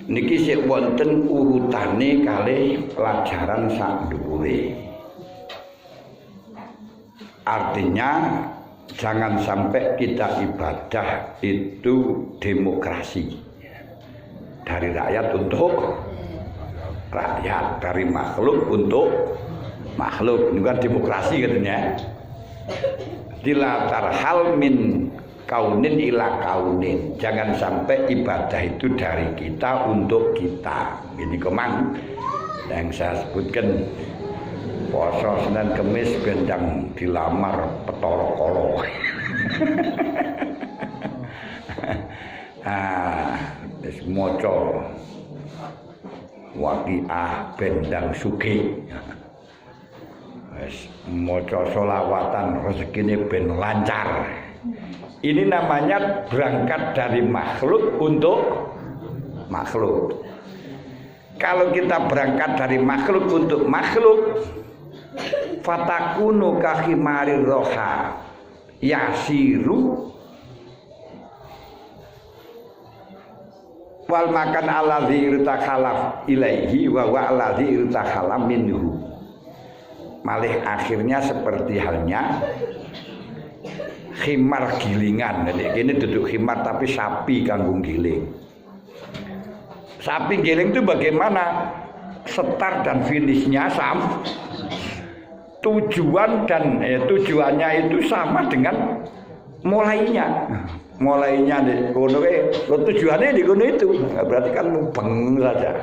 niki sik wonten urutane kalih pelajaran sak dhuwure. Artinya jangan sampai kita ibadah itu demokrasi dari rakyat untuk rakyat, dari makhluk untuk makhluk. Ini kan demokrasi katanya. Dilatar hal min kaunin ila kaunin. Jangan sampai ibadah itu dari kita untuk kita. Ini kemang yang saya sebutkan. Poso Senin Kemis gendang dilamar Petoro Kolo. Wis maca Waqiah bendang sugih. Wis maca selawatan rezekine ben lancar. Ini namanya berangkat dari makhluk untuk makhluk. Kalau kita berangkat dari makhluk untuk makhluk, fatakunu kahimarir roha yasiru wal makan alladzi irtakhalaf ilaihi wa wa alladzi irtakhalam minhu. Malih akhirnya seperti halnya khimar gilingan. Jadi ini duduk khimar tapi sapi kanggo giling. Sapi giling itu bagaimana? Start dan finishnya sama. Tujuan dan tujuannya itu sama dengan mulainya. Mulainya di kono tujuannya di kono itu. Berarti kan mubeng saja.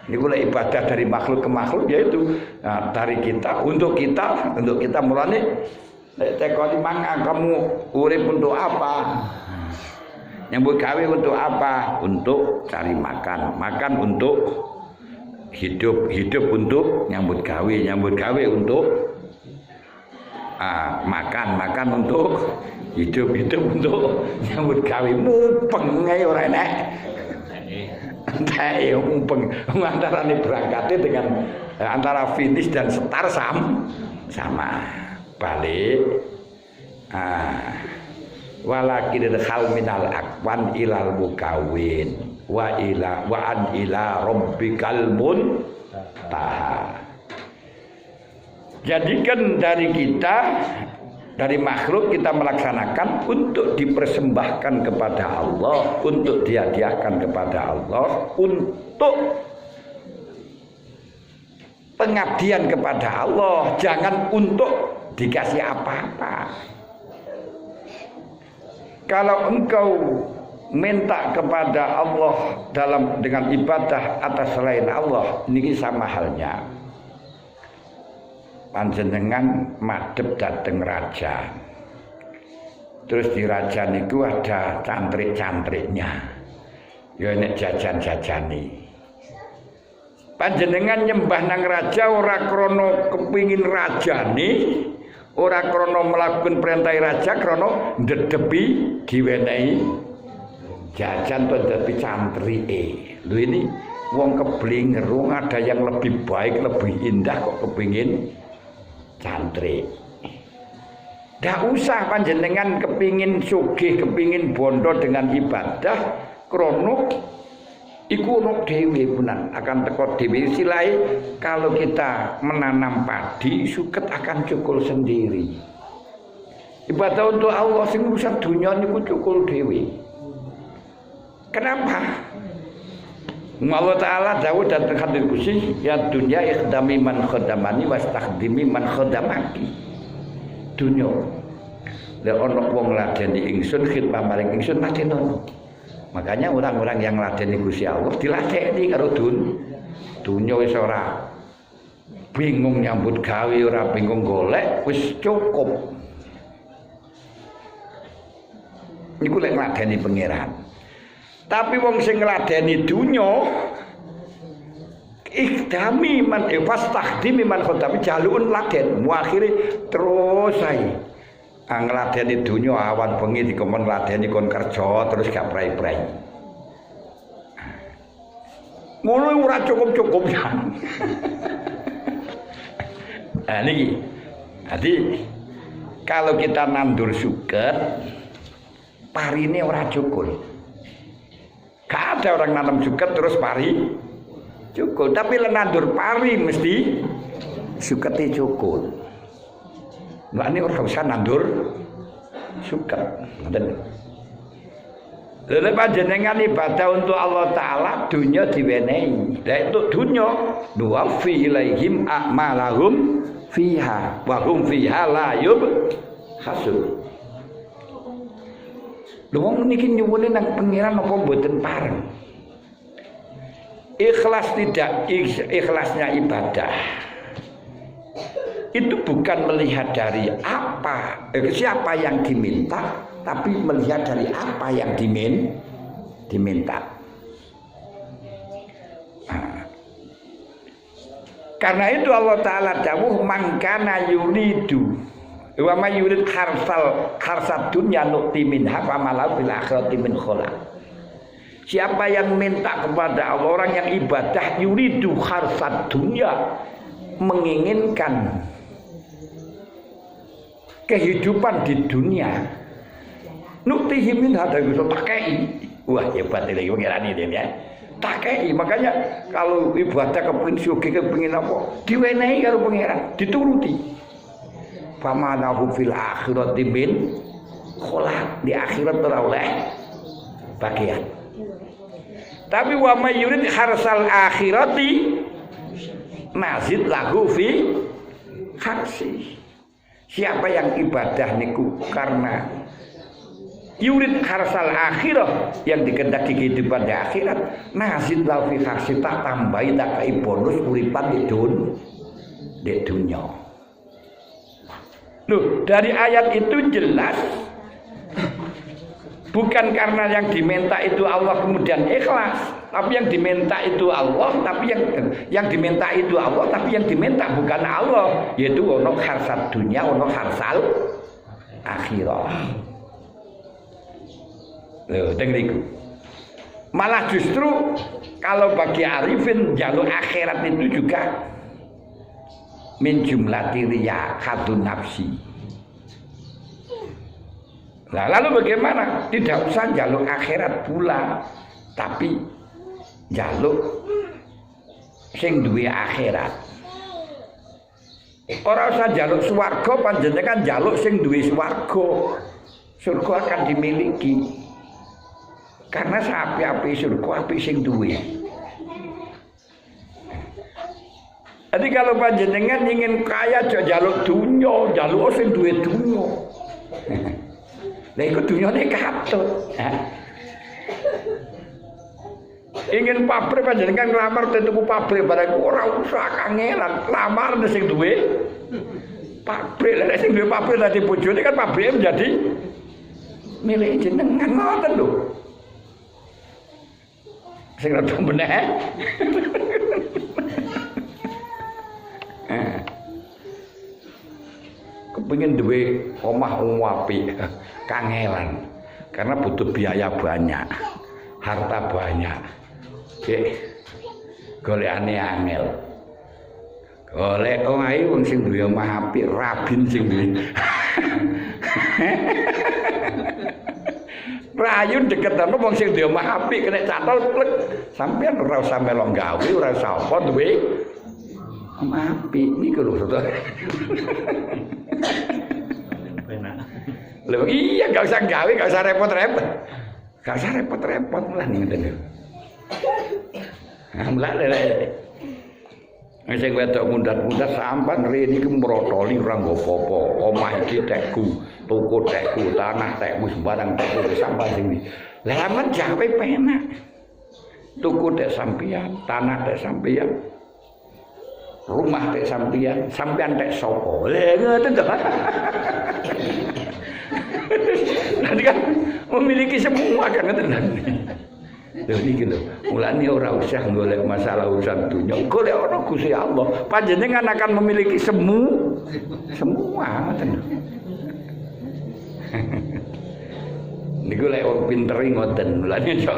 Ini pula ibadah dari makhluk ke makhluk yaitu dari kita untuk kita mulane tekoni mangga kamu urip untuk apa? Nyambut gawe untuk apa? Untuk cari makan, makan untuk hidup untuk nyambut gawe untuk makan untuk hidup untuk nyambut gawe. Mupeng ae ora enek. Entek yo mupeng antarane berangkate dengan antara finish dan start sama. Balik walakin hal minal akwan ilal mukawin wa an ila rabbikal muntaha. Jadikan dari kita, dari makhluk kita melaksanakan untuk dipersembahkan kepada Allah, untuk dihadiahkan kepada Allah, untuk pengabdian kepada Allah, jangan untuk dikasih apa-apa. Kalau engkau minta kepada Allah dengan ibadah atas selain Allah, ini sama halnya panjenengan madhep dateng raja. Terus di raja niku ada cantrik-cantriknya. Ya nek jajan-jajani. Panjenengan nyembah nang raja ora krana kepingin rajane, ora krana melakukan perintah raja, krana ndedepi diwenehi jajan to dadi cantrike. Lho ini wong keblinger, wong ada yang lebih baik, lebih indah kok kepingin cantrik. Ndak usah panjenengan kepingin sugih, kepingin bondo dengan ibadah, krono iku nok dhewe punan akan teko dhewe. Silai kalau kita menanam padi, suket akan cukul sendiri. Ibadah untuk Allah sing urusan dunya niku cukul dhewe. Kenapa? Allah Ta'ala dawuh datang hadis kursi, ya dunya ikhdami man khodamani wastakhdimi man khodamaki. Dunya lek ana wong ngladeni ingsun khidmah maring ingsun ladenono. Makanya orang-orang yang ngladeni Gusti Allah diladeni karo dunya wis ora bingung nyambut gawe, ora bingung golek, wis cukup. Niku lek ngladeni pangeran. Tapi wong sing ngladeni dunya ikhdami man fastakhdimi man khodami jalun laden akhire terus ae ngladeni dunya awan bengi dikon ngladeni kon kerja terus gak prai-prai. Ngono ora cukup-cukup ya. Nah niki. Jadi kalau kita nandur suket parine ora cukup. Gak ada orang nanam suket terus pari cukul, tapi nandur pari mesti sukete cukul. Lah ini ora usah nandur suket. Ngoten. Lha panjenengan ibadah untuk Allah taala dunya diwenehi. Lah itu dunya wa fi ilaihim a'malahum fiha wa hum fiha la yubhasun. Lha wong niki nyuwune nang pangeran apa mboten pareng? Ikhlas tidak ikhlasnya ibadah itu bukan melihat dari apa siapa yang diminta, tapi melihat dari apa yang diminta. Nah, karena itu Allah Ta'ala dawuh mangkana yuridu wa may yurid harsad dunya nu'ti minha wa malau bil akhirati min khalaq. Siapa yang minta kepada Allah, orang yang ibadah yuridu harsad dunya, menginginkan kehidupan di dunia, nuktihi minha dari itu takai. Wah hebat ini pengiran ini ya, takai. Makanya kalau ibadah kepingin sugi kepingin apa, diwenehi kalau pengiran, dituruti. Famanahu fil akhirati min kholaq, di akhirat teroleh bagian. Tapi wa may yurid harsal akhirati nazid lahu fi harsi. Siapa yang ibadah niku karena yurid harsal akhirah, yang dikehendaki kehidupan di akhirat, nazid lahu fi harsi, tak tambahi tak kai bonus uripan di dunya. Loh, dari ayat itu jelas bukan karena yang diminta itu Allah kemudian ikhlas, tapi yang diminta itu Allah, tapi yang diminta itu Allah, tapi yang diminta bukan Allah, yaitu ono harsat dunia, ono harsal akhirah. Loh, dengar. Malah justru kalau bagi arifin jalur akhirat itu juga min jumlati riya hadun nafsi. Nah, lalu bagaimana? Tidak usah jaluk akhirat pula, tapi jaluk sing duwe akhirat. Ora usah jaluk swarga, panjenengan jaluk sing duwe swarga. Surga akan dimiliki. Karena sapi-api surga api sing duwe. Jadi kalau panjenengan ingin kaya jaluk dunya, jaluk sing duwe dunya. Lah iku dunyane katut. Ingin pabrik panjenengan nglamar tuku pabrik barang ora usah kangelan, lamar sing duwe pabrik. Lah sing duwe pabrik dadi bojone kan pabrike menjadi milik jenengan ngoten lho. Sing rada meneh. Kepingin duwe omah apik, kangelan, karena butuh biaya banyak, harta banyak. Golekane angel. Golek omahe wong sing duwe omah apik, rabin sing duwe. Rayu deketane wong sing duwe omah apik kena catol plek. Sampeyan ora usah melok gawe, ora usah apa duwe omah apik niku lho, Saudara. Loh, iya gak usah gawe, gak usah repot-repot. Gak usah repot-repot lah nih ngene. Alhamdulillah lele. Sing wedok mundat-mundat sampan rene iki mrotoli ora nggo apa-apa. Omah iki tekku, tuku tekku, tanah tekku, sembarang tekku sampan sing. Lah aman jawe penak. Tuku tek sampeyan, tanah tek sampeyan. Rumah tek sampeyan, sampeyan tek sapa? Lah ngoten to. Nanti kan memiliki semua kan ngoten. Lho niki lho, mulane ora usah golek masalah urusan dunya, golek ana Gusti Allah. Panjenengan akan memiliki semua ngoten. Niku lek wong pinter ngoten, mulane yo.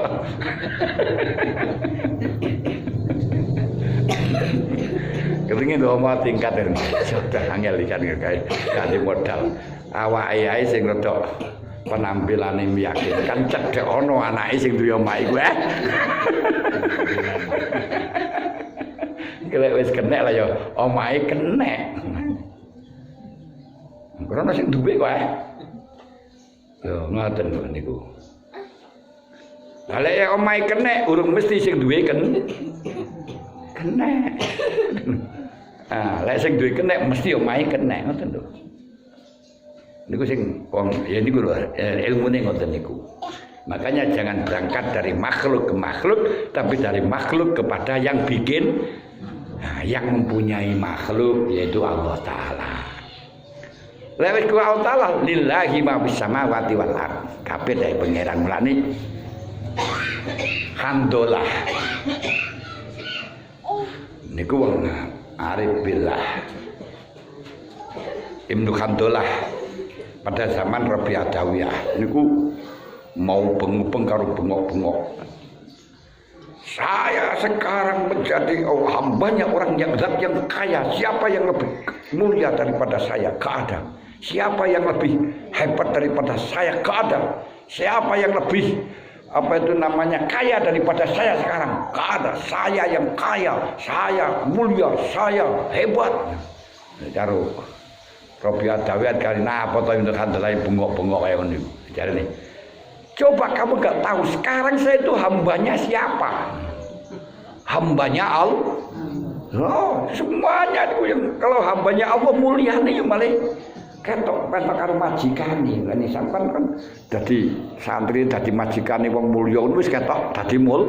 Kepingin omah tingkat sudah angel ikan kae ganti modal. Awake ae sing rada penampilane meyakinkan cedhek ana anake sing duwe omah iku Kalau wis kenek lah ya omahe kenek. Karena sing duwe kok yo ngoten niku. Lah lek omahe kenek urung mesti sing duwe kenek. Lek sing duwe kenek mesti omahe kenek ngoten lho. Niku sing wong ya niku lho ilmune ngoten niku. Makanya jangan berangkat dari makhluk ke makhluk, tapi dari makhluk kepada yang bikin, yang mempunyai makhluk yaitu Allah Ta'ala. Lewat ku Allah Ta'ala lillahi ma fis samawati wal ardh. Kabeh dari pangeran mulane hamdalah. Niku wong arif billah. Ibnu Hamdalah pada zaman Rabi Adawiyah niku mau bengong karo bengok-bengok. Saya sekarang menjadi hambanya orang yang zat yang kaya. Siapa yang lebih mulia daripada saya? Gak ada. Siapa yang lebih hebat daripada saya? Gak ada. Siapa yang lebih kaya daripada saya sekarang? Gak ada. Saya yang kaya, saya mulia, saya hebat. Karo Rabi Adawiyah karena apa to untuk handalain bengok-bengok kayak ngono. Jarene coba kamu gak tahu sekarang saya itu hambanya siapa? Hambanya Allah. Oh, semuanya itu yang kalau hambanya Allah mulia nih malah ketok karo majikane. Lah ini sampean kan dadi santri dadi majikane wong mulya wis ketok dadi mul.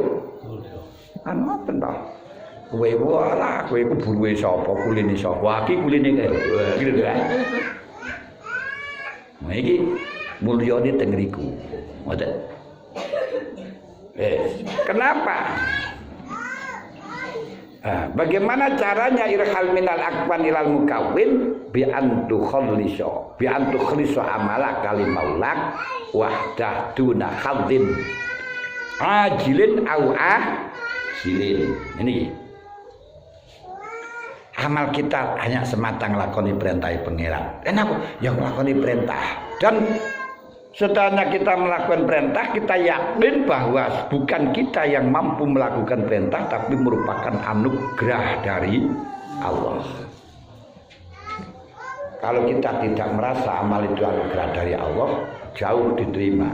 Kan ngoten to. Kowe walah kowe iku buruhe sapa? Kuline sapa? Iki kuline gitu kan. Nah iki mulyane teng mriku. Ngoten. Kenapa? Bagaimana caranya irhal minal akwan ilal mukawwin bi antu khalisa amala kalimaulak wahdah duna khadzin ajilin au ajilin. Ini amal kita hanya semata nglakoni perintah pangeran. Kenapa? Yang nglakoni perintah. Dan setelah kita melakukan perintah, kita yakin bahwa bukan kita yang mampu melakukan perintah, tapi merupakan anugerah dari Allah. Kalau kita tidak merasa amal itu anugerah dari Allah, jauh diterima.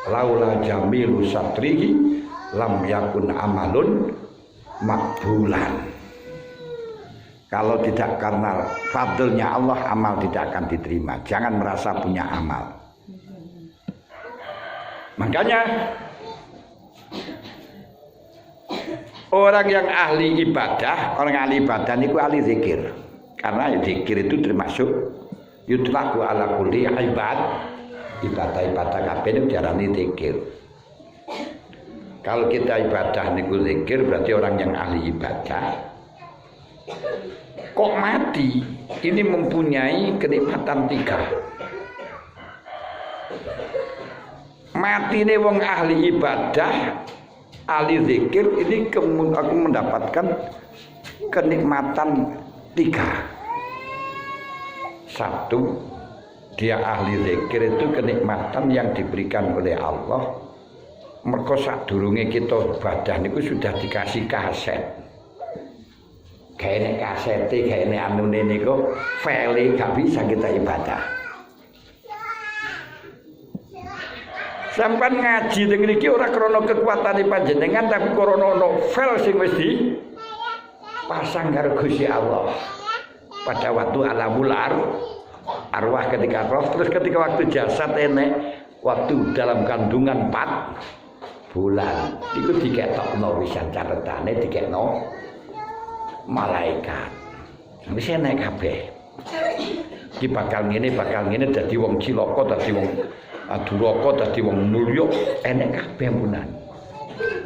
Laula jamilu satrihi lam yakun amalun makbulan. Kalau tidak karena fadlnya Allah, amal tidak akan diterima. Jangan merasa punya amal. Makanya orang yang ahli ibadah, itu ahli zikir. Karena zikir itu termasuk yutlaku ala kulli ibadah kabeh itu diarani zikir. Kalau kita ibadah niku zikir berarti orang yang ahli ibadah. Kok mati ini mempunyai kenikmatan 3. Mati ini wong ahli ibadah, ahli zikir ini aku mendapatkan kenikmatan 3. 1, dia ahli zikir itu kenikmatan yang diberikan oleh Allah. Mergo sadurunge kita ibadah niku sudah dikasih kaset. Kayaknya kasete, kayaknya anune niku file gak bisa kita ibadah. Sampai ngaji dengan ini ora krana kekuatan panjenengan, tapi krana novel sing wis dipasang karo Gusti Allah. Pada waktu alamul arwah ketika roh, terus ketika waktu jasad enek, waktu dalam kandungan 4 bulan, itu diketokno wisan catetane diketno malaikat. Wis enek kabeh. Iki bakal ngene dadi wong cilaka, dadi wong duraka, dadi wong mulya, enek kabeh punan.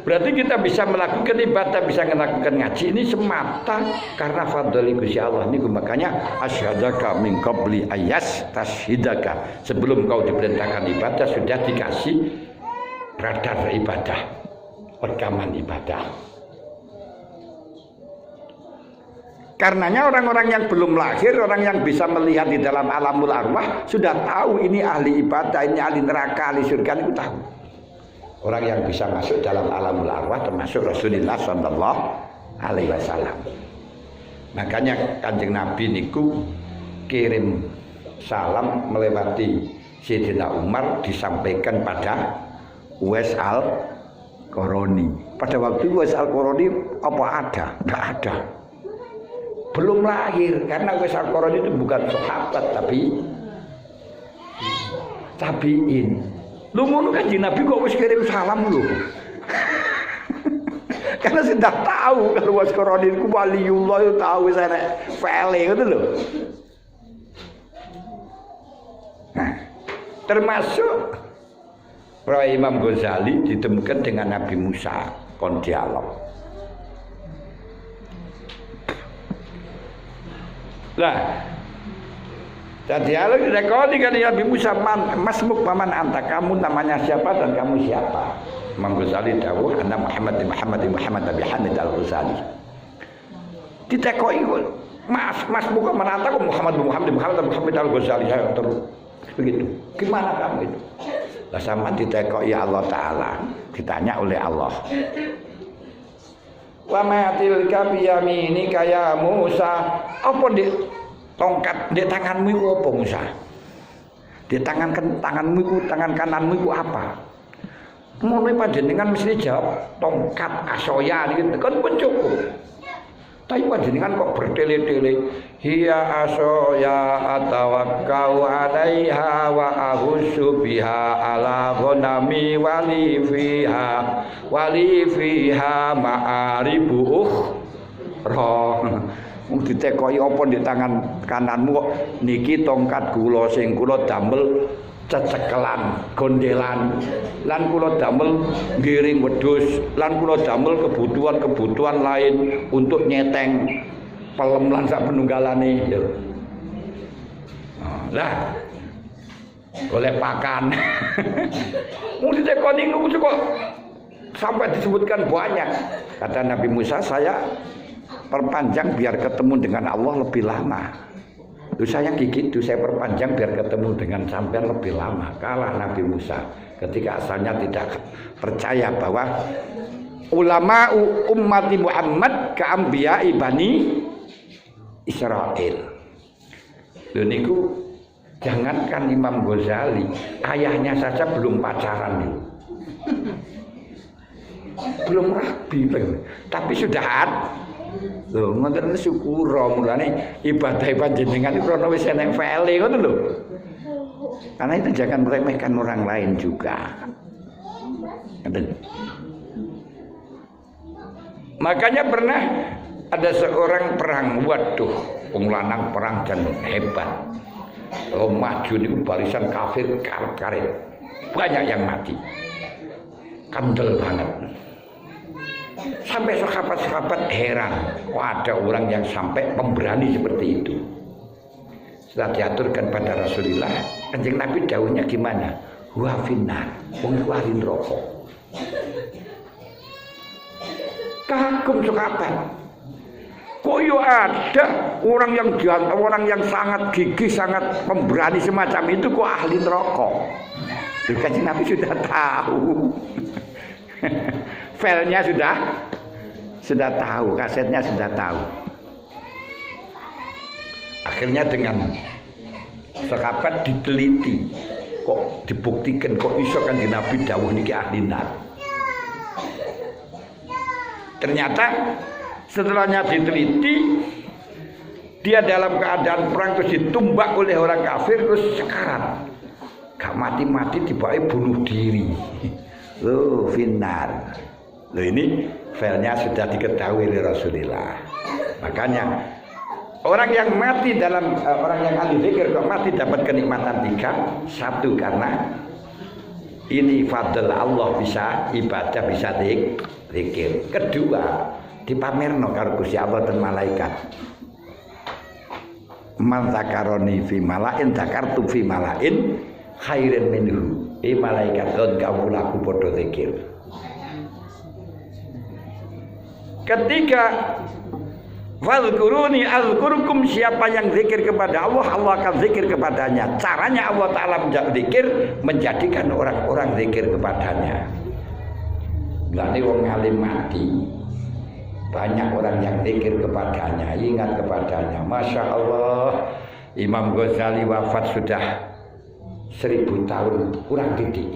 Berarti kita bisa melakukan ibadah, bisa melakukan ngaji ini semata karena fadli Gusti Allah niku. Makanya asyhadaka min qabli ayas tashhidaka. Sebelum kau diperintahkan ibadah sudah dikasih radar ibadah, rekaman ibadah. Karenanya orang-orang yang belum lahir, orang yang bisa melihat di dalam alamul arwah sudah tahu ini ahli ibadah, ini ahli neraka, ahli surga, itu tahu. Orang yang bisa masuk dalam alamul arwah termasuk Rasulullah sallallahu alaihi wasallam. Makanya Kanjeng Nabi niku kirim salam melewati Sayyidina Umar disampaikan pada Uwais al-Qarani. Pada waktu Uwais al-Qarani apa ada? Enggak ada. Belum lahir karena Uwais al-Qarani itu bukan sahabat tapi tabiin. Lu ngono kan Nabi kok wis kirim salam lu. Karena sudah tahu kalau Uwais al-Qarani itu waliullah, itu tahu wis enek file ngono lho. Nah, termasuk Roh Imam Ghazali ditemukan dengan Nabi Musa kon dialog. Lah, dialog dilakoni kan Nabi Musa, masmuk paman anta, kamu namanya siapa dan kamu siapa? Imam Ghazali dawuh anna Muhammad Nabi Hamid al-Ghazali. Ditekoki masmuk paman anta kok Muhammad al-Ghazali, saya terus begitu. Gimana kamu itu? Lah sama ditekoki Allah Ta'ala, ditanya oleh Allah. Wa ma tilka bi yaminika ya Musa. Apa di tongkat di tanganmu iku apa Musa? Di tanganmu iku, tangan kananmu iku apa? Ngono panjenengan mesti jawab tongkat asoya niku kan cukup. Tapi panjenengan kok bertele-tele, hiya asoya atawakkau 'alaiha wa ahussu biha ala ghanami wali fiha ma'aribu ukhra. Ditekoki apa di tangan kananmu kok niki tongkat kula sing kula damel cecekelan gondelan lan kula damel ngiring wedhus lan kula damel kebutuhan-kebutuhan lain untuk nyeteng pelem lan sak penunggalane ya. Lah golek pakan. Mung ditekoni ngono kok sampai disebutkan banyak. Kata Nabi Musa, saya perpanjang biar ketemu dengan Allah lebih lama. Itu saya gigit, saya perpanjang biar ketemu dengan sampean lebih lama. Kalah Nabi Musa ketika asalnya tidak percaya bahwa ulama ummati Muhammad ka'ambiya'i Bani Israel. Lho niku jangankan Imam Ghazali, ayahnya saja belum pacaran nih. Belum rabi, tapi sudah ada. Lho ngoten syukur mulane ibadah panjenengan iku ana wis enek file ngono lho. Karena itu jangan meremehkan orang lain juga. Makanya pernah ada seorang perang, waduh, wong lanang perang dan hebat. Oh maju niku barisan kafir karet-karet. Banyak yang mati. Kandel banget. Sampai sahabat-sahabat heran, kok ada orang yang sampai pemberani seperti itu. Setelah diaturkan pada Rasulullah, Kanjeng Nabi dawuhnya gimana? Wa finnar, wong iku ahli neraka. Kagum sahabat. Kok yo ada orang yang jantan, orang yang sangat gigih, sangat pemberani semacam itu kok ahli neraka. Kanjeng Nabi sudah tahu. Filenya sudah tahu, kasetnya sudah tahu. Akhirnya dengan sahabat diteliti, kok dibuktikan, kok iso kan di Nabi dawuh niki ahli nar. Ternyata setelahnya diteliti, dia dalam keadaan perang terus ditumbak oleh orang kafir terus sekarat. Gak mati-mati tiba-tiba bunuh diri. Loh, finnar. Loh ini filenya sudah diketahui oleh Rasulullah. Makanya orang yang mati dalam orang yang ahli zikir kok mati dapat kenikmatan tiga. Satu karena ini fadl Allah, bisa ibadah, bisa zikir. Kedua dipamerno karo Gusti Allah dan malaikat. Man zakaroni fi malain zakartu fi malain khairin minhu. Malaikat don kawulaku padha zikir. Ketika Fadhkuruni azkurkum, siapa yang zikir kepada Allah, Allah akan zikir kepadanya. Caranya Allah Ta'ala zikir, menjadikan orang-orang zikir kepadanya. Lani wong alim mati, banyak orang yang zikir kepadanya, ingat kepadanya. Masya Allah, Imam Ghazali wafat sudah 1000 tahun kurang titik.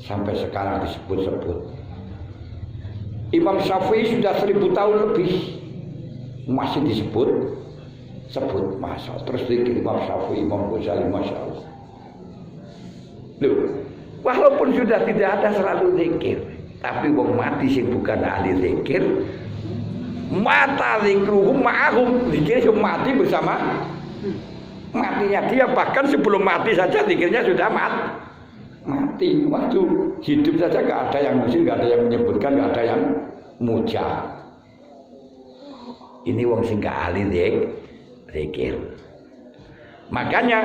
Sampai sekarang disebut-sebut. Imam Syafi'i sudah 1000 tahun lebih masih disebut masa terus dikir Imam Syafi'i, Imam Ghazali, Masya Allah. Loh, walaupun sudah tidak ada selalu zikir, tapi wong mati sing bukan ahli zikir, mata zikruhum ma'ahum, zikirnya mati bersama matinya dia. Bahkan sebelum mati saja zikirnya sudah mati. Waktu hidup saja nggak ada yang musim, nggak ada yang menyebutkan, nggak ada yang muja. Ini wong sing gak ahli zikir. Makanya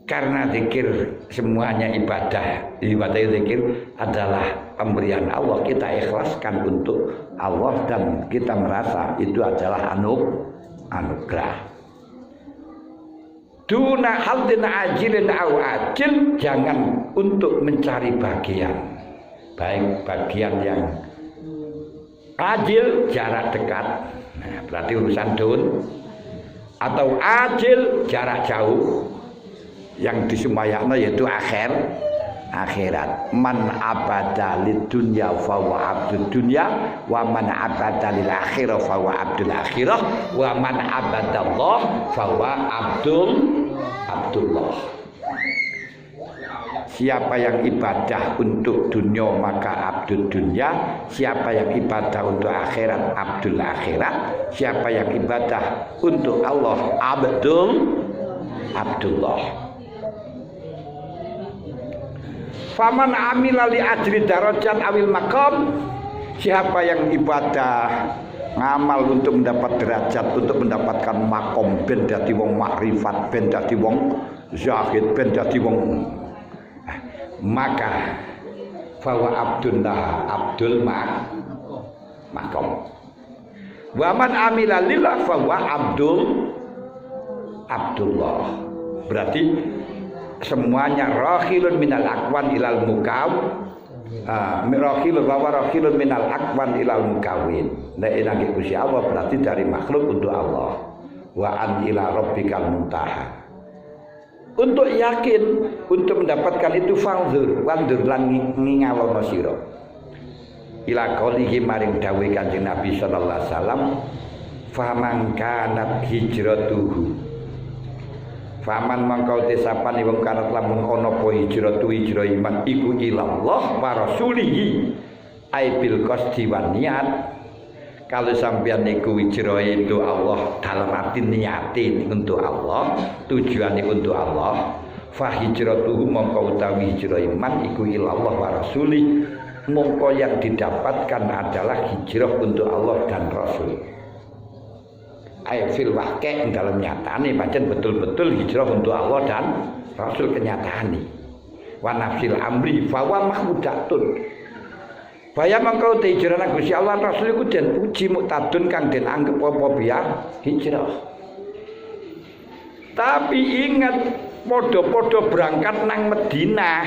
karena zikir semuanya ibadah zikir adalah pemberian Allah, kita ikhlaskan untuk Allah dan kita merasa itu adalah anugerah. Duna haldin ajilin au ajil, jangan untuk mencari bagian, baik bagian yang ajil jarak dekat, nah, berarti urusan dun, atau ajil jarak jauh yang disumayakna yaitu akhirat. Man abada lid dunya fa huwa abdud dunya, wa man abada lil akhirah fa huwa abdul akhirah, wa man abada Allah fa huwa Abdullah. Siapa yang ibadah untuk dunia maka abdul dunya, siapa yang ibadah untuk akhirat abdul akhirat, siapa yang ibadah untuk Allah Abdullah. Faman amila li ajri darajat awil maqam, siapa yang ibadah ngamal untuk mendapat derajat, untuk mendapatkan makom, ben dadi wong makrifat, ben dadi wong zahid, ben dadi wong, maka fawa abdul makom. Wa man amila lillah fawa Abdullah. Berarti semuanya rakhilun minal akwan ilal mukaw, rakhilun minal akwan ilal mukawin. Nek nang Gusti Allah berarti dari makhluk untuk Allah. Wa an ila rabbikal muntaha. Untuk yakin, untuk mendapatkan itu wandur lan ngingalono sira. Ila qaulihi maring dawuh Kanjeng Nabi sallallahu alaihi wasallam, faman kanat hijratuhu, faman mangkau tesapan wong kanat lamun ana apa hijrah iman iku ilallah wa rasulihi, ai bil qasdi wan niat. Kalau sampean niku hijrah itu Allah dalam arti niatin untuk Allah, tujuannya untuk Allah, fa hijratuhu mangkau utawi hijrah iman iku ilallah wa rasulih, mongko yang didapatkan adalah hijrah untuk Allah dan Rasul. Ayat fil waqi' dalam nyatane pancen betul-betul hijrah untuk Allah dan Rasul kenyataane. Wa nafsil amri fa wa mahmudatun. Baya mangko hijrah nang Gusti Allah Rasul iku den puji muktadun kang den anggap apa biya hijrah. Tapi ingat padha-padha berangkat nang Madinah.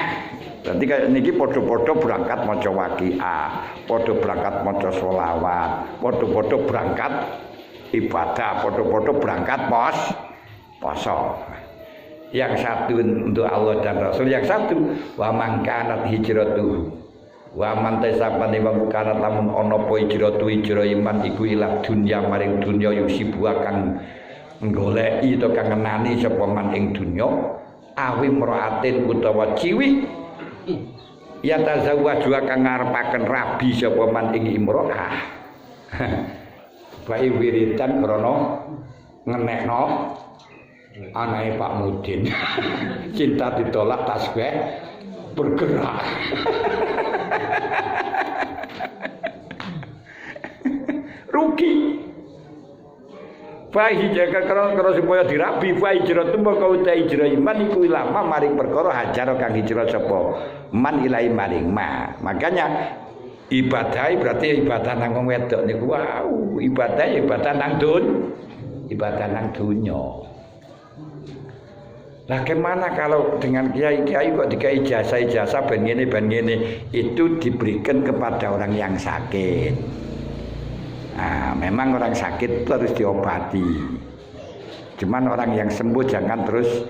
Berarti kayak niki padha-padha berangkat maca waqiah, padha berangkat maca sholawat, padha-padha berangkat ibadah, padha-padha berangkat poso. Yang satu untuk Allah dan Rasul, yang satu wa man kanat hijratuhu, wa man tasabane wong kanat lamun ana apa hijratu hijrah iman iku ila dunya maring dunya yusibu kang goleki to kang ngenani sapa man ing dunya awi mraatin utawa ciwi ya tazawwaju kang ngarepaken rabi sapa man ing imro'ah. Bae wiridan krana ngenekno anake Pak Mudin. Cinta ditolak tasbih bergerak. Rugi. Bae jaga krana supaya dirabi bae hijrah tumba kau ta hijrah iman iku ilama maring perkara hajar kang hijrah sapa man ilai maring ma. Makanya ibadah berarti ibadah nang wong wedok niku wow, ibadah nang dunya. Nah, gimana kalau dengan kiai-kiai kok dikai ijazah ben ngene itu diberikan kepada orang yang sakit. Nah, memang orang sakit itu harus diobati. Cuman orang yang sembuh jangan terus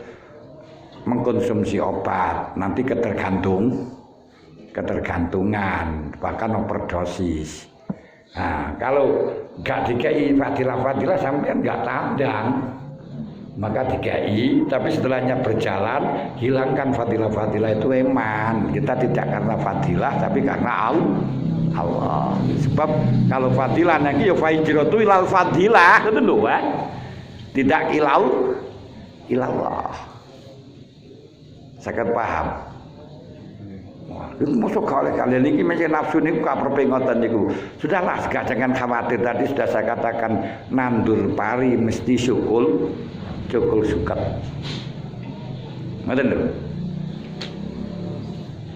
mengkonsumsi obat, nanti ketergantungan, bahkan overdosis. Nah, kalau nggak dikai fadilah sampean nggak tandang, maka dikai, tapi setelahnya berjalan, hilangkan fadilah itu iman. Kita tidak karena fadilah, tapi karena Allah. Sebab kalau fadilah nanti ya fahijratu ilal fadilah, itu lho, tidak ilallah. Saged paham? Wah, itu masuk kali-kali ini macam nafsu niku gak perpengotan niku. Sudahlah, jangan khawatir, tadi sudah saya katakan nandur pari mesti cukul suket. Ngoten lho.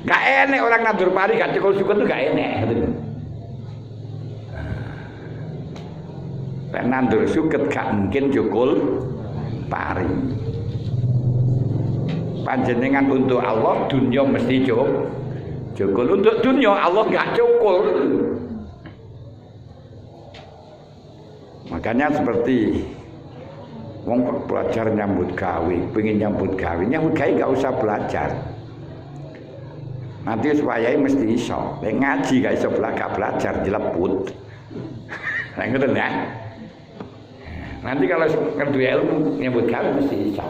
Gak enek orang nandur pari gak cukul suket itu gak enek, ngoten lho. Nandur suket gak mungkin cukul pari. Panjenengan untuk Allah dunia mesti cukul. Untuk dunia Allah gak cukul. Makanya seperti wong belajar nyambut gawe, pengen nyambut gawe gak usah belajar. Nanti supaya mesti iso. Nek ngaji gak iso belajar dileput. Nah ngoten ya. Nanti kalau ngerti ilmu nyambut gawe mesti iso.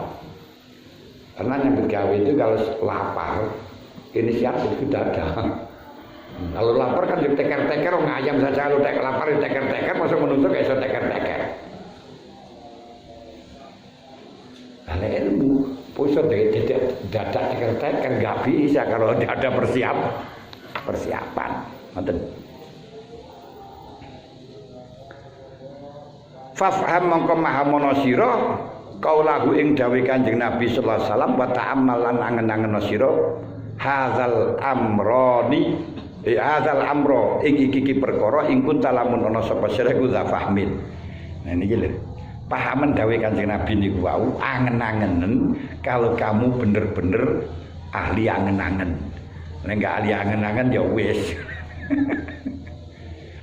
Karena nyambut gawe itu kalau lapar inisiatif sudah ada. Kalau lapar kan diteker-teker orang ayam saja, kalau lapar diteker-teker masuk menusuk gak iso teker-teker. Kalau ilmu pusat dadak teker-teker nggak bisa kalau tidak ada persiapan. Ngoten. Fafham mongko mahamono sira kaulahu ing dawuh Kanjeng Nabi sallallahu alaihi wasallam wa ta'ammal lan angen-angen sira hadzal amroni hadzal amro ing iki perkara ing kunta lamun ana sapa sira ku fahmin. Nah niki lho. Pahaman dawuh Kanjeng Nabi niku wau angen-angenen kalau kamu bener-bener ahli angen-angen. Nek enggak ahli angen-angen ya wis.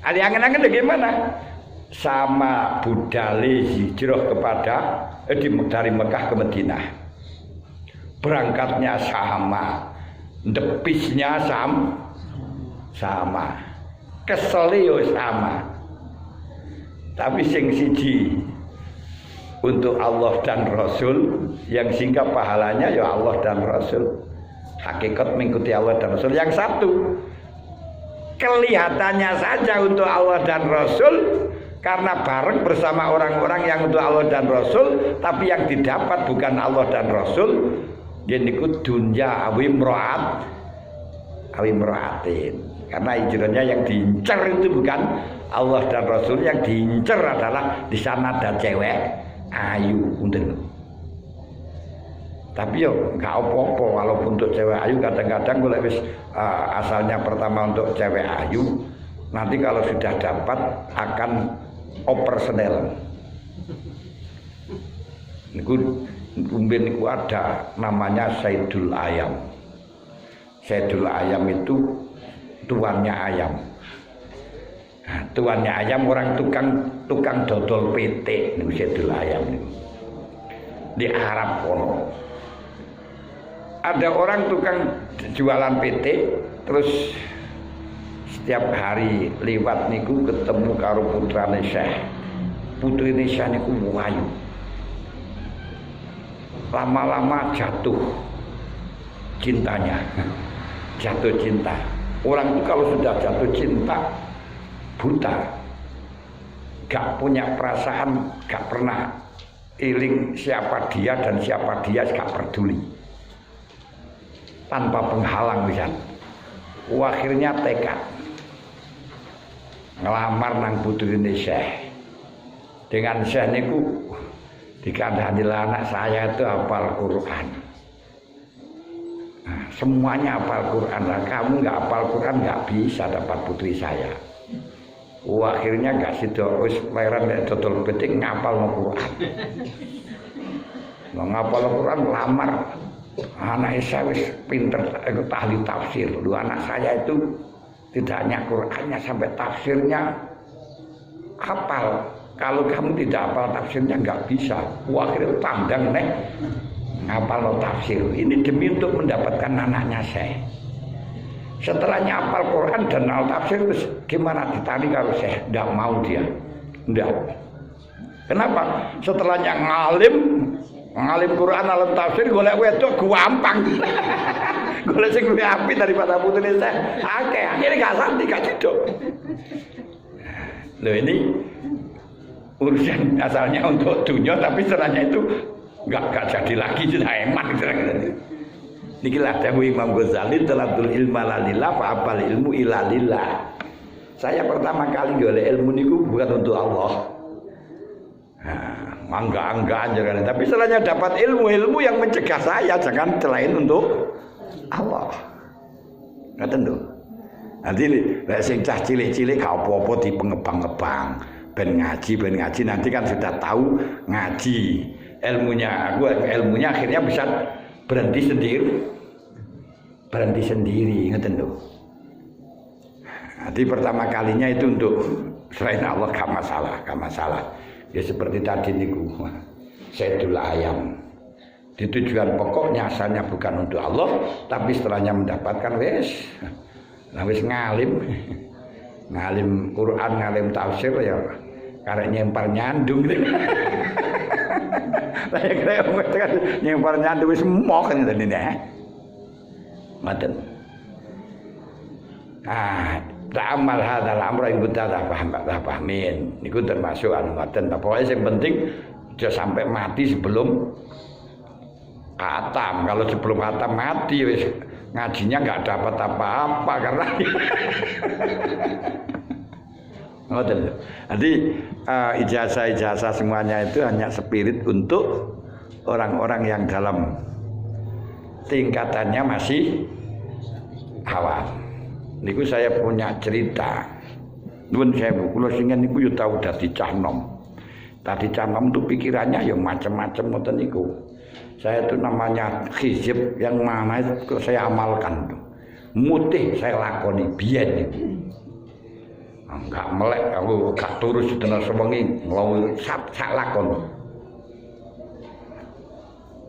Ahli angen-angen bagaimana? Sama budale hijrah kepada dari Mekah ke Madinah. Berangkatnya sama, depisnya sama. Kesele sama. Tapi sing siji untuk Allah dan Rasul, yang sehingga pahalanya ya Allah dan Rasul. Hakikat mengikuti Allah dan Rasul. Yang satu kelihatannya saja untuk Allah dan Rasul, karena bareng bersama orang-orang yang untuk Allah dan Rasul, tapi yang didapat bukan Allah dan Rasul. Yaitu dunya awimroatin. Karena hijrahnya yang diincar itu bukan Allah dan Rasul, yang diincar adalah di sana ada cewek ayu, untuk. Tapi yo nggak apa-apa walaupun untuk cewek ayu kadang-kadang boleh wis asalnya pertama untuk cewek ayu, nanti kalau sudah dapat akan operasional. Niku umben niku ada namanya Saidul Ayam. Saidul Ayam itu tuannya ayam. Nah, tuannya ayam orang tukang dodol PT niku Saidul Ayam niku. Di Arab kono. Ada orang tukang jualan PT terus setiap hari lewat niku ketemu karo putrane Syekh. Putrine Syekh niku wayu. Lama-lama jatuh cintanya. Jatuh cinta. Orang itu kalau sudah jatuh cinta buta. Gak punya perasaan, gak pernah iling siapa dia dan siapa dia, gak peduli. Tanpa penghalang bisa. Akhirnya tekad ngelamar nang putrine Syekh. Dengan Syekh niku dikandani anak saya itu hafal Quran. Nah, semuanya hafal Quran lah. Kamu nggak hafal Quran nggak bisa dapat putri saya. Akhirnya nggak sido wis lairan nek dodol betik ngapal no Quran. Ngapal Quran lamar anak saya wis pinter ikut ahli tafsir. Lu anak saya itu tidak hanya Qurannya sampai tafsirnya hafal. Kalau kamu tidak hafal tafsirnya nggak bisa. Akhirnya tandang nek ngapal no tafsir. Ini demi untuk mendapatkan anaknya saya. Setelahnya hafal Quran dan al tafsir terus gimana ditarik kalau saya tidak mau dia. Tidak. Kenapa? Setelahnya ngalim Quran alam tafsir golek wedok gampang. Golek sing luwih apik daripada putune saya. Akhirnya gak santi gak cedok. Loh ini urusan asalnya untuk dunia tapi setelahnya itu enggak jadi lagi sudah eman gitu. Niki lah dawuh Imam Ghazali talabul ilma lalillah fa apal ilmu ilalillah. Saya pertama kali golek ilmu niku bukan untuk Allah. Nah, mangga-anggaan jangan. Tapi setelahnya dapat ilmu yang mencegah saya jangan selain untuk Allah. Ngoten lho. Nanti lek sing cah cilik-cilik gak apa-apa dipengebang-ngebang. Ben ngaji nanti kan sudah tahu ngaji. Ilmunya akhirnya bisa berhenti sendiri ngoten lho. Nanti pertama kalinya itu untuk selain Allah gak masalah. Ya seperti tadi niku. Sayyidul Ayam. Di tujuan pokoknya asalnya bukan untuk Allah, tapi setelahnya mendapatkan wis ngalim Quran, ngalim tafsir ya karek nyempar nyandung gitu. Saya kira nyempar nyandung wis moh kan tadi nih. Maten. Ta'amal hadzal amra in kunta pahmin. Niku termasuk anu ngoten. Pokoke sing penting aja sampai mati sebelum khatam. Kalau sebelum khatam mati wis ngajinya enggak dapat apa-apa karena ngoten. Jadi ijazah semuanya itu hanya spirit untuk orang-orang yang dalam tingkatannya masih awam. Niku saya punya cerita. Nuwun sewu, kula singen niku yo tau dadi cah nom. Tadi cah nom itu pikirannya ya macam-macam ngoten niku. Saya itu namanya hizib yang mana itu saya amalkan tuh. Mutih saya lakoni biyen niku. Enggak melek aku gak turus dina sewengi nglawu sak lakon.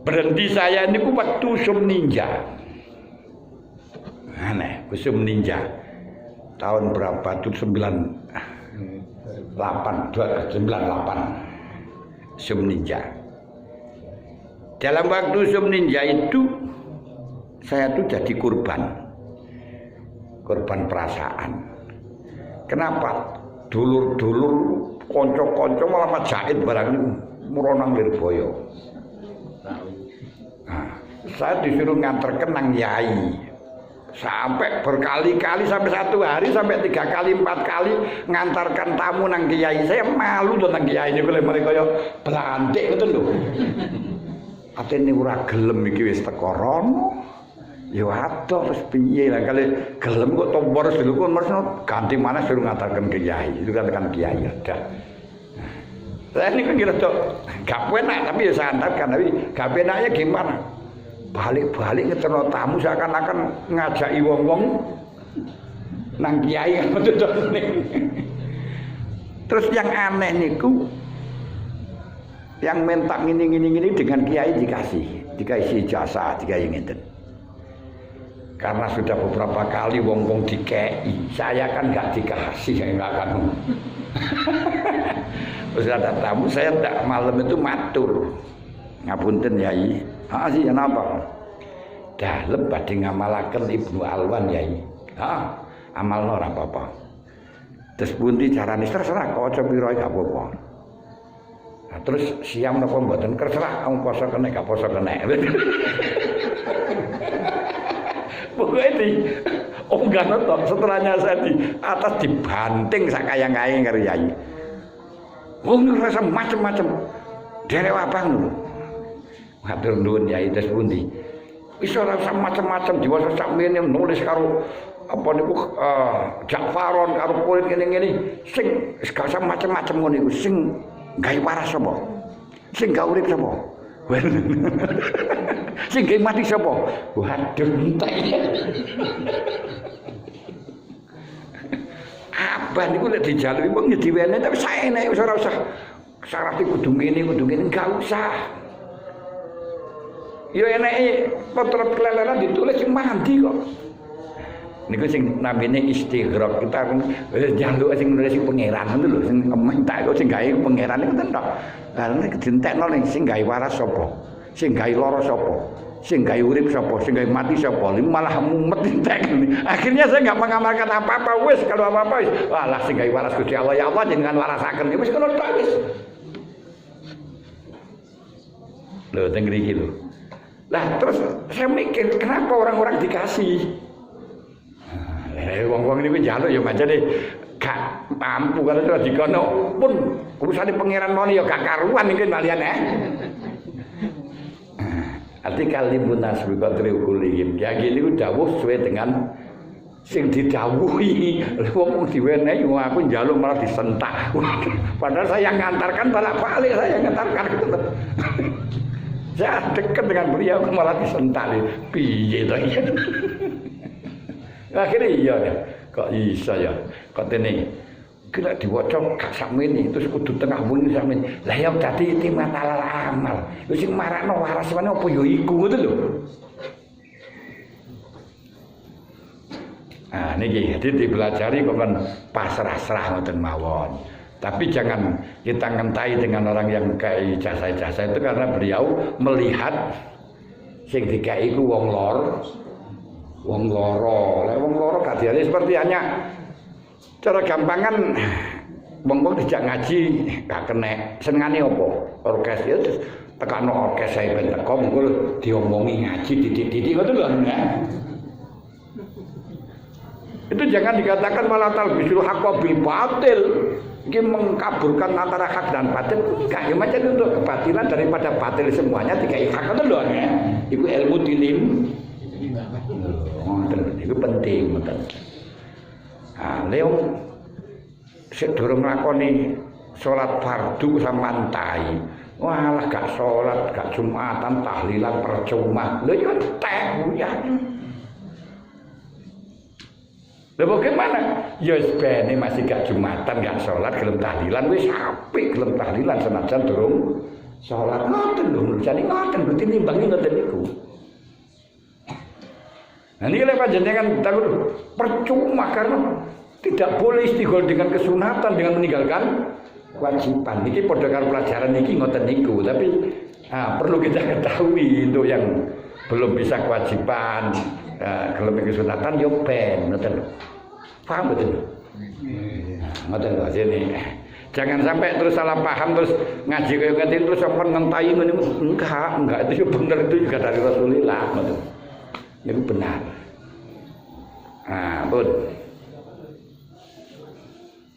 Berhenti saya niku waktu sum ninja. Aneh, kusum ninja tahun berapa tuh 98 sum ninja. Dalam waktu sum ninja itu saya tuh jadi korban perasaan. Kenapa? Dulur-dulur konco-konco malah majahit barang itu muronang Lirboyo. Nah, saya disuruh nganterken nang yai. Sampai berkali-kali sampai 1 hari sampai 3 kali 4 kali ngantarkan tamu nang kiai. Saya malu to nang kiai niku lek mereka kaya blantik ngoten lho. Atene ora gelem iki wis teko rono. Ya adoh terus piye lah kali gelem kok tombor dulu kon marsno ganti mana suruh ngantarkan kiai. Itu kan kiai ada. Saya ini kan kira gak enak tapi ya saya antarkan tapi gak enaknya gimana? Balik-balik ngeterno tamu seakan-akan ngajaki wong-wong nang kiai ngoten. Terus yang aneh niku yang minta ngini dengan kiai dikasih jasa dikasih ngeten. Karena sudah beberapa kali wong-wong dikei, saya kan gak dikasih enggak akan. Terus ada tamu saya tak malam itu matur. Ngapunten yai. Sih napa? Dalem badhe ngamalaken Ibnu Alwan yai. Amalno ora apa-apa. Terus pundi carane terserah kaca pira gak apa-apa. Nah, terus siam napa mboten terserah kamu poso kene gak poso kene. Pokoknya di enggak nonton setelahnya saya di atas dibanting sakayang-kayang karo yai. Wong rasa macam-macam. Derek abang lho. Matur nuwun yai terus pundi? Wis ora usah macam-macam diwasa sakmene nulis karo apa niku Jakfaron karo kulit ngene-ngene sing gak usah macam-macam ngono iku sing gawe waras sapa? Sing gawe urip sapa? Sing gawe mati sapa? Waduh entek. Apa niku nek dijaluki wong ya diwene tapi saeneke wis ora usah syarat kudu ngene enggak usah. Ya eneke potret keleleran ditulis sing mandi kok. Niku sing namine istighraq kita njaluk sing nulis sing pangeran ngono lho sing minta kok sing gawe pangeran niku ten tok. Lah nek dientekno ning sing gawe waras sapa? Sing gawe lara sapa? Sing gawe urip sapa? Sing gawe mati sapa? Malah mumet entek. Akhirnya saya enggak mengamalkan apa-apa wis kalau apa-apa wis. Walah sing gawe waras Gusti Allah ya Allah jenengan warasaken wis ngono tok wis. Lho teng mriki lho. Lah terus saya mikir kenapa orang-orang dikasih? Wong-wong niku njaluk ya pancene gak mampu kalau sudah dikono pun urusane pangeran mau ya gak karuan mungkin kalian Artikel Ibnu Nasbi Qadri Kulihim ya gini ku dawuh sesuai dengan sing didhawuhi. Wong diwenehi aku njaluk malah disentak. Padahal saya ngantarkan balik saya ngantarkan gitu. Saya dekat dengan beliau malah disentak. Piye to ya? Akhirnya iya ya, kok bisa ya, kok ini kira diwaca gak sakmene terus kudu tengah wengi sakmene. Lah ya dadi timat alal amal. Lho sing marakno waras meneh apa ya iku ngono lho. Ah niki dipelajari kok kan pasrah-srah ngoten mawon. Tapi jangan kita ngentai dengan orang yang kayak ijazah-ijazah itu karena beliau melihat sing dikai iku wong lor. Wong loro, lek wong loro gak diare seperti hanya cara gampangan wong dijak ngaji gak kena senengane apa orkes ya tekano orkes saya ben teko mengko diomongi ngaji didik-didik ngono lho ya. Itu jangan dikatakan malah talbisul haqqa bil batil. Ini mengkaburkan antara hak dan batil. Enggak, ya macam untuk kebatilan daripada batil semuanya dikai hak itu lho ya. Iku ilmu tilim. Itu penting betul. Ah, leong sik durung nglakoni salat fardu samantai. Walah gak salat, gak Jumatan, tahlilan percuma. Lho yo entek ya. Lha bagaimana? Ya sebene masih gak Jumatan, gak salat, gelem tahlilan wis apik, gelem tahlilan senajan durung salat. Ngoten lho, jane ngoten berarti nimbangi ngoten niku. Nah ini lek panjenengan takut percuma karena tidak boleh istighol dengan kesunatan dengan meninggalkan kewajiban. Niki padha karo pelajaran niki ngoten niku, tapi perlu kita ketahui untuk yang belum bisa kewajiban kalau kesunatan yo ben ngoten. Paham betul? Ngoten lho sini. Jangan sampai terus salah paham terus ngaji kayak ngerti terus sampean ngentai ngene enggak itu benar itu juga dari Rasulullah ngoten. Itu benar. Pun.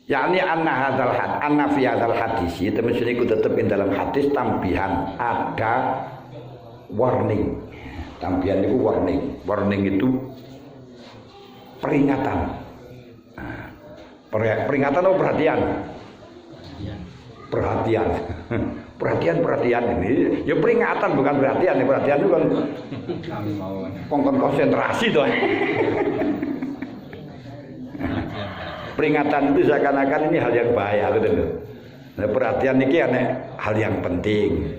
Yakni anna fi hadzal hadis, itu maksudnya itu tetap di dalam hadis tambihan ada warning. Tambihan itu warning. Warning itu peringatan. Peringatan atau perhatian? Perhatian. Perhatian ini ya peringatan bukan perhatian. Perhatian itu kan kongkon konsentrasi tuh. Peringatan itu seakan-akan ini hal yang bahaya gitu. Nah, perhatian ini hal yang penting.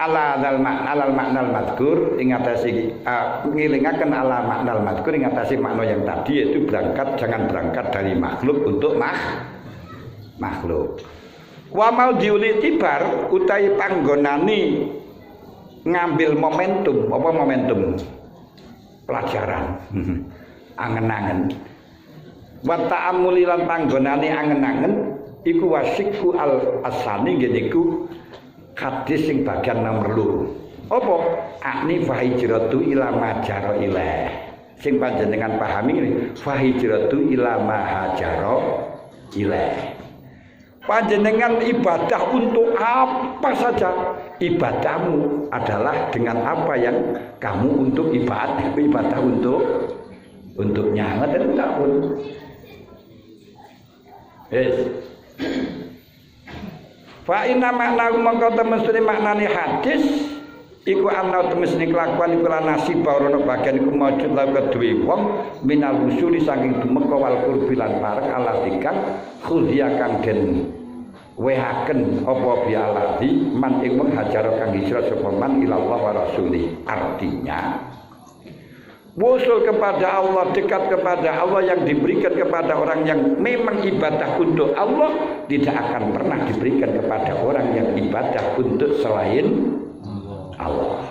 Alal maknal madkur ingatasi ngilingaken ala maknal madkur ingatasi makna yang tadi yaitu jangan berangkat dari makhluk untuk makhluk. Wa mau diuli tibar utai panggonani ngambil momentum pelajaran angen-angen wa ta'ammuli lan panggonane angen-angen iku wasikku al-asani ngeniku hadis sing bagian nomor 2 apa akni fahijratu ila majara ilaih sing panjenengan pahami ini fahijratu ila mahajara ilaih panjenengan ibadah untuk apa saja ibadahmu adalah dengan apa yang kamu untuk ibadah untuknya. Ngoten ta pun. Fa inna makna mongko temestune maknane hadis iku ana temestune kelakuan iku lan nasib ora bagian iku maujud lan duwe wong minal usuli saking tumeka wal qurbi lan parek alatikang khudhiya kang den wehaken apa bialati man ing hajar kang hijrah sapa man ilallah wa rasuli. Artinya wusul kepada Allah, dekat kepada Allah yang diberikan kepada orang yang memang ibadah untuk Allah tidak akan pernah diberikan kepada orang yang ibadah untuk selain Allah.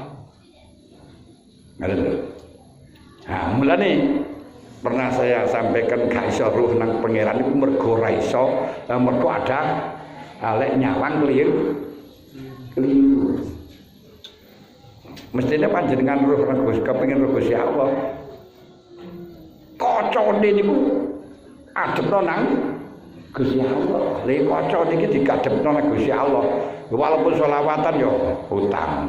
Nah, mulane pernah saya sampaikan gak iso ruh nang pangeran iku mergo ra iso, mergo ada alek nyawang keliru. Mestinya panjenengan roh kepengin roh Gusti Allah. Kocone niku adepno nang Gusti Allah. Lha kaca niki dikadepno nang Gusti Allah. Walaupun selawatan yo utang.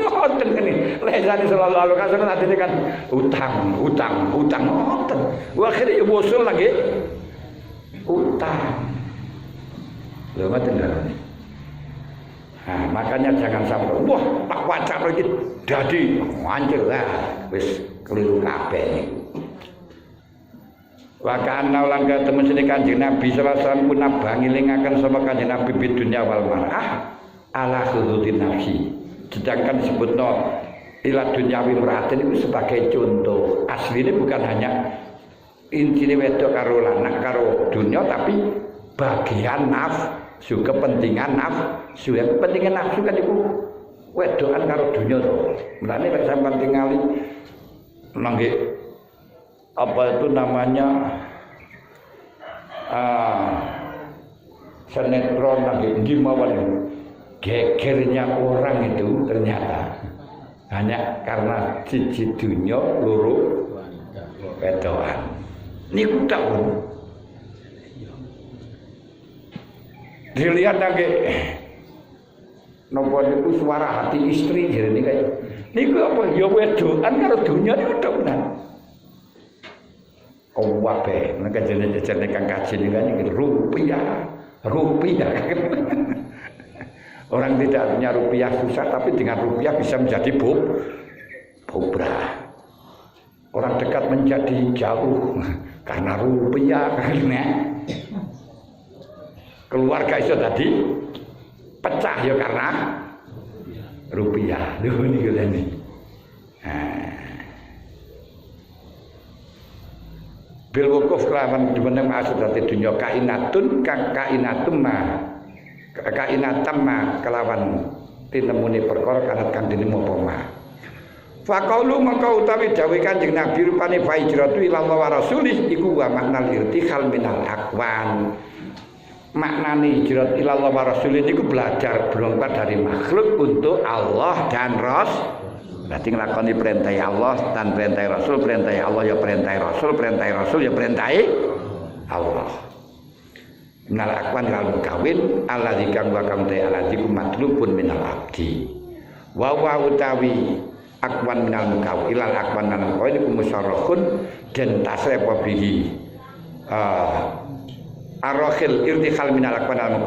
Ngoten ngene. Lesane sallallahu alaihi wasallam atine kan utang. Ngoten. Akhire yo bosul lagi utang. Lho ngoten lho. Nah, makanya jangan sampai wah tak wacar lagi dadi hancur lah wis keliru kabeh niku. Wa kana lan ketemu sini Kanjeng Nabi sallallahu alaihi wasallam punabah ngilingaken sapa Kanjeng Nabi bidunya wal mar'ah ala khududin nafsi. Sedangkan disebutno ila dunyawi meratin itu sebagai contoh. Aslinya bukan hanya intine wedok karo lanang karo dunya tapi bagian nafsu, kepentingan nafsu. Yang kepentingan nafsu kan itu wedokan karo dunya to. Mulane lek sampean tingali nangge apa itu namanya sinetron nangge ndi mawon gegernya orang itu ternyata hanya karena siji dunya loro wedokan. Niku tak dilihat lagi nopo niku suara hati istri jadi kayak niku apa ya wedokan karo dunya niku tok benar. Oh wae nek jenenge kang kaji niku rupiah. Orang tidak punya rupiah susah tapi dengan rupiah bisa menjadi bobrah. Orang dekat menjadi jauh karena rupiah karena keluarga itu tadi pecah ya karena rupiah. Lho niku lene. Bil wukuf kelawan dimeneng maksud dadi dunya kainatun kang kainatam ma kelawan tinemune perkara kanat kang dinemu apa ma. Faqaulu maka utawi dawuh Kanjeng Nabi rupane fa hijratu ila Allah wa rasulih iku wa maknal irtihal minal aqwan. Maknane hijrat ila Allah wa rasulih niku belajar berlomba dari makhluk untuk Allah dan Rasul. Berarti nglakoni perintah Allah dan perintah Rasul, perintah Allah ya perintah Rasul ya perintah Allah. Minal aqwan kal mukawin alladzi kang wa kam ta alladzi matlubun minal abdi. Wa utawi aqwan minal mukawin ilal aqwan minal mukawin iku musyarrahun den tasrifa bihi. Ar-rakhil irtihal minal aqwan al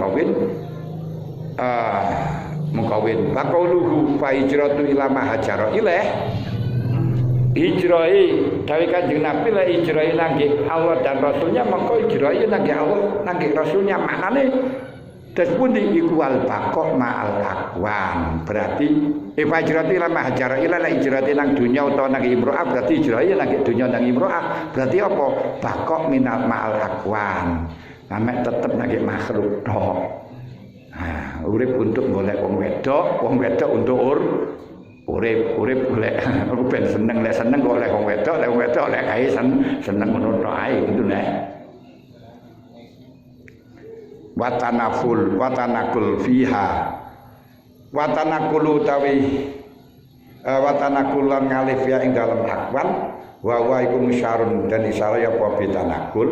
mukawin faqauluhu fa hijratu ila ma hajara ilaih hijrahi dawuh Kanjeng Nabi la hijrahi nangge Allah dan Rasulnya maka hijrahi nangge Allah nangge Rasulnya maknane des pundi iku wal baqo ma'al aqwan berarti fa hijratu ila ma hajara ila la hijrati nang dunya utawa nang imro'ah berarti hijrahi nangge dunya nang imro'ah berarti apa baqo minal ma'al aqwan nek tetep nangge makhluk tok. Nah, urip untuk golek wong wedok untuk urip golek ben seneng lek seneng kok oleh wong wedok lek kae seneng ngono tok ae gitu nek. Watanakul fiha. Watanakulu tawi watanakulan ngalif ya ing dalem akwan wa iku musyarun dan isara ya apa bitanakul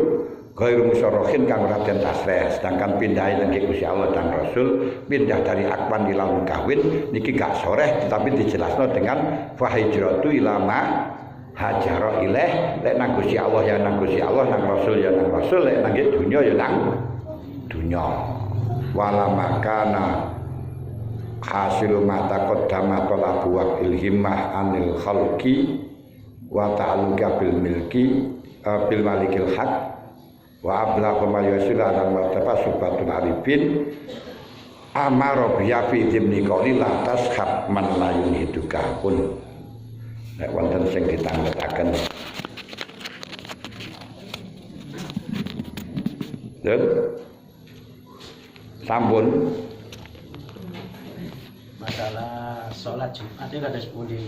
ghairu musarrahin kang ora den tasrih, sedangkan pindah nang Gusti Allah dan Rasul pindah dari akwan ila kawin niki gak soreh tetapi dijelasno dengan fa hijratu ila ma hajara ilaih, lek nang Gusti Allah ya nang Gusti Allah, nang Rasul ya nang Rasul, lek nang dunya ya nang dunya. Wala makana hasilu mata qaddama talabu wa ilhimah anil khalqi wa ta'alluqa bil milki bil malikil haq wa ablagha ma yasila lan wa tafasubatul arifin amara biya fi dimni qali la tashab man la yuhiduka pun nek wonten sing ditanggetaken dan sampun masalah sholat Jumat itu kados pundi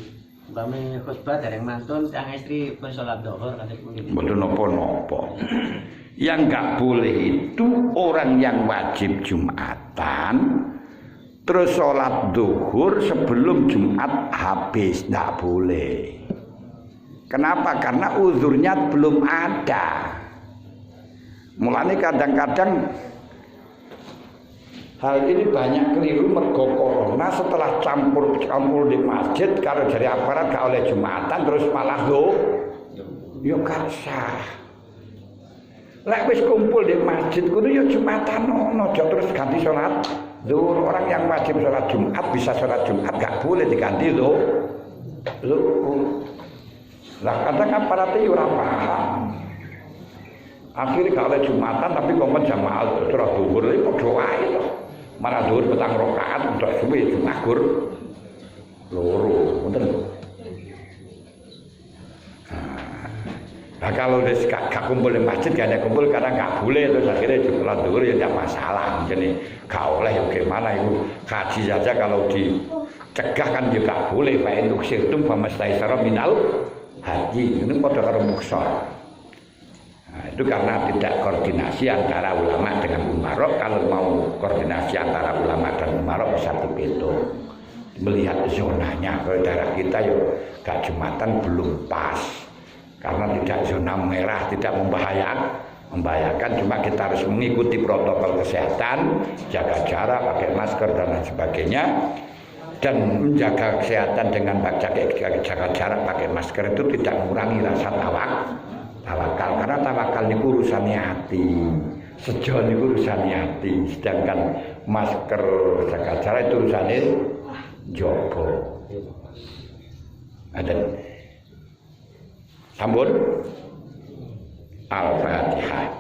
umpame khutbah dereng mantun sang istri pun sholat dhuhur kados pundi mboten napa-napa. Yang nggak boleh itu orang yang wajib Jumatan terus sholat zuhur sebelum Jumat habis, nggak boleh. Kenapa? Karena uzurnya belum ada. Mulanya kadang-kadang hal ini banyak keliru mergo corona setelah campur di masjid kalau dari aparat gak oleh Jumatan terus malah yo gak sah. Lek wis kumpul di masjid kudu ya Jumatan ono, aja terus ganti salat zuhur. Orang yang wajib salat Jumat bisa salat Jumat gak boleh diganti zuhur. Lah kadang aparate yo ora paham. Akhirnya gak oleh Jumatan tapi kok jamaah salat zuhur iki padha wae to. Mana zuhur petang rakaat untuk suwi Jumat gur loro, ngoten. Nah kalau gak kumpul di masjid, gak ada kumpul karena gak boleh, terus akhirnya sholat zuhur ya tidak masalah. Jadi gak oleh ya gimana itu kaji saja kalau dicegah kan juga boleh. Fa'in uksirtum famastaisara minal haji, ini pada karo muksor. Nah, itu karena tidak koordinasi antara ulama dengan umarok. Kalau mau koordinasi antara ulama dan umarok bisa dihitung, melihat zonanya. Kalau daerah kita ya gak Jumatan belum pas. Karena tidak zona merah, tidak membahayakan, cuma kita harus mengikuti protokol kesehatan, jaga jarak, pakai masker dan lain sebagainya, dan menjaga kesehatan dengan jaga jarak, pakai masker itu tidak mengurangi rasa tawakal, karena tawakal ini urusannya hati, sejauh ini urusannya hati, sedangkan masker jaga jarak itu urusannya jopo. Ada Sambut Al-Fatihah.